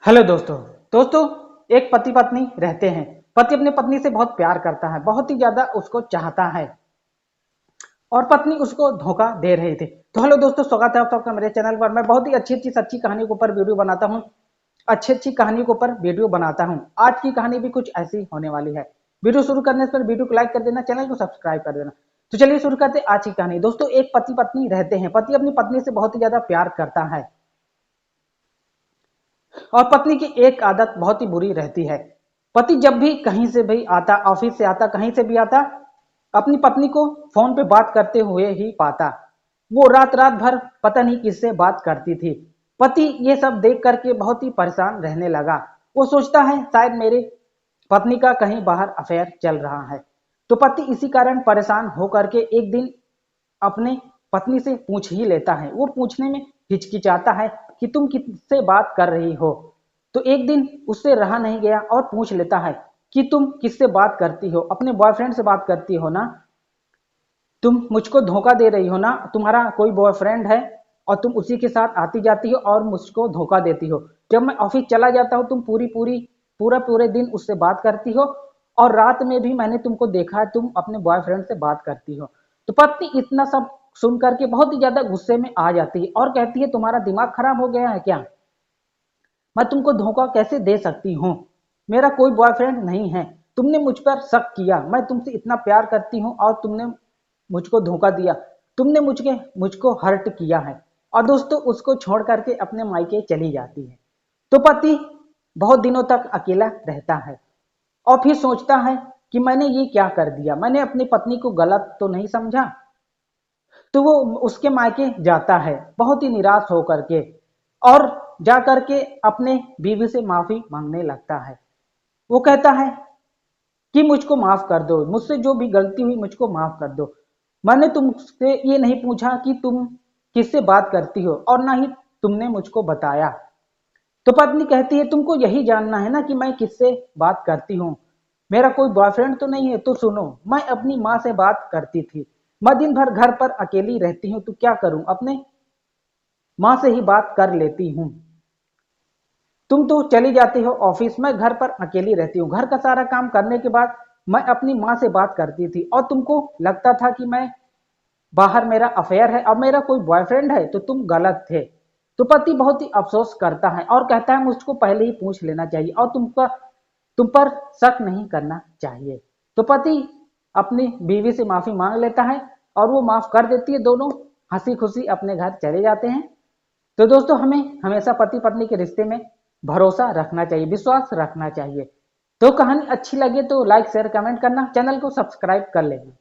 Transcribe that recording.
Hello दोस्तों एक पति पत्नी रहते हैं। पति अपनी पत्नी से बहुत प्यार करता है, बहुत ही ज्यादा उसको चाहता है और पत्नी उसको धोखा दे रही थी। तो हेलो दोस्तों, स्वागत है आप सबका मेरे चैनल पर। मैं बहुत ही अच्छी अच्छी सच्ची कहानी के ऊपर वीडियो बनाता हूँ, अच्छी अच्छी कहानियों के ऊपर वीडियो बनाता हूँ। आज की कहानी भी कुछ ऐसी होने वाली है। वीडियो शुरू करने से वीडियो को लाइक कर देना, चैनल को सब्सक्राइब कर देना। तो चलिए शुरू करते हैं आज की कहानी। दोस्तों, एक पति पत्नी रहते हैं। पति अपनी पत्नी से बहुत ही ज्यादा प्यार करता है और पत्नी की एक आदत बहुत ही बुरी रहती है। पति जब भी कहीं से भी आता, ऑफिस से आता, कहीं से भी आता, अपनी पत्नी को फोन पे बात करते हुए ही पाता। वो रात रात भर पता नहीं किससे बात करती थी। पति ये सब देख करके बहुत ही परेशान रहने लगा। वो सोचता है शायद मेरे पत्नी का कहीं बाहर अफेयर चल रहा है। तो पति इसी कारण परेशान होकर के एक दिन अपने पत्नी से पूछ ही लेता है। वो पूछने में हिचकिचाता है कि तुम किससे बात कर रही हो। तो एक दिन उससे रहा नहीं गया और पूछ लेता है कि तुम किससे बात करती हो, अपने बॉयफ्रेंड से बात करती हो ना, तुम मुझको धोखा दे रही हो ना, तुम्हारा कोई बॉयफ्रेंड है और तुम उसी के साथ आती जाती हो और मुझको धोखा देती हो। जब मैं ऑफिस चला जाता हूँ तुम पूरे दिन उससे बात करती हो और रात में भी मैंने तुमको देखा है तुम अपने बॉयफ्रेंड से बात करती हो। तो पत्नी इतना सब सुन करके बहुत ही ज्यादा गुस्से में आ जाती है और कहती है तुम्हारा दिमाग खराब हो गया है क्या? मैं तुमको धोखा कैसे दे सकती हूँ? मेरा कोई बॉयफ्रेंड नहीं है। तुमने मुझ पर शक किया, मैं तुमसे इतना प्यार करती हूँ और तुमने मुझको धोखा दिया। तुमने मुझको हर्ट किया है। और दोस्तों उसको छोड़ करके अपने मायके चली जाती है। तो पति बहुत दिनों तक अकेला रहता है और फिर सोचता है कि मैंने ये क्या कर दिया, मैंने अपनी पत्नी को गलत तो नहीं समझा। तो वो उसके मायके जाता है बहुत ही निराश होकर के और जा करके अपने बीवी से माफी मांगने लगता है। वो कहता है कि मुझको माफ कर दो, मुझसे जो भी गलती हुई मुझको माफ कर दो। मैंने तुमसे ये नहीं पूछा कि तुम किससे बात करती हो और ना ही तुमने मुझको बताया। तो पत्नी कहती है तुमको यही जानना है ना कि मैं किससे बात करती हूँ? मेरा कोई बॉयफ्रेंड तो नहीं है। तो सुनो, मैं अपनी माँ से बात करती थी। मैं दिन भर घर पर अकेली रहती हूँ तो क्या करूं, अपने माँ से ही बात कर लेती हूँ। तुम तो चली जाती हो ऑफिस, मैं घर पर अकेली रहती हूँ। घर का सारा काम करने के बाद मैं अपनी माँ से बात करती थी और तुमको लगता था कि मैं बाहर मेरा अफेयर है और मेरा कोई बॉयफ्रेंड है, तो तुम गलत थे। तो पति बहुत ही अफसोस करता है और कहता है मुझको पहले ही पूछ लेना चाहिए और तुम पर शक नहीं करना चाहिए। तो पति अपनी बीवी से माफी मांग लेता है और वो माफ कर देती है। दोनों हंसी खुशी अपने घर चले जाते हैं। तो दोस्तों हमें हमेशा पति पत्नी के रिश्ते में भरोसा रखना चाहिए, विश्वास रखना चाहिए। तो कहानी अच्छी लगे तो लाइक शेयर कमेंट करना, चैनल को सब्सक्राइब कर लेना।